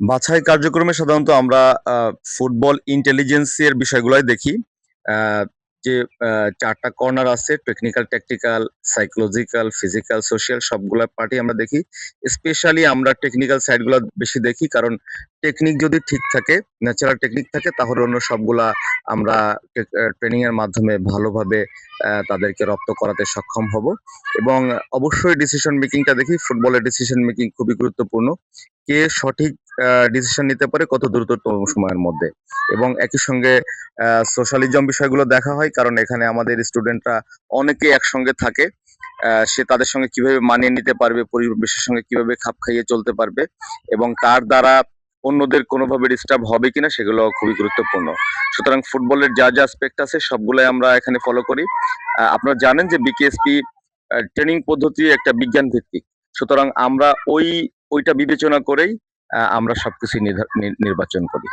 বাছাই কার্যক্রমে সাধারণত আমরা ফুটবল ইন্টেলিজেন্সের বিষয়গুলাই দেখি। আ যে ৪ টা কর্নার আছে technical, tactical, psychological, physical, social সবগুলা পার্টই আমরা দেখি। স্পেশালি আমরা টেকনিক্যাল সাইড গুলা বেশি দেখি। কারণ টেকনিক যদি ঠিক থাকে, ন্যাচারাল টেকনিক থাকে তাহলে অন্য সবগুলা আমরা ট্রেনিং এর মাধ্যমে ভালোভাবে তাদেরকে রপ্ত করাতে সক্ষম হব। এবং অবশ্যই ডিসিশন মেকিংটা দেখি। ফুটবলের ডিসিশন মেকিং খুবই গুরুত্বপূর্ণ। কে সঠিক ডিসিশন নিতে পারে কত দ্রুততম সময়ের মধ্যে। এবং একই সঙ্গে সোশ্যালিজম বিষয়গুলো দেখা হয়, কারণ এখানে আমাদের স্টুডেন্টরা অনেকে একসঙ্গে থাকে। সে তাদের সঙ্গে কিভাবে মানিয়ে নিতে পারবে, পরিবেশের সঙ্গে কিভাবে খাপ খাইয়ে চলতে পারবে এবং তার দ্বারা অন্যদের কোনোভাবে ডিস্টার্ব হবে কিনা সেগুলো খুবই গুরুত্বপূর্ণ। সুতরাং ফুটবলের যা অ্যাসপেক্ট আছে সবগুলাই আমরা এখানে ফলো করি। আপনারা জানেন যে বিকেএসপি ট্রেনিং পদ্ধতি একটা বিজ্ঞান ভিত্তিক। সুতরাং আমরা ওইটা বিবেচনা করেই আমরা সবকিছু নির্বাচন করি।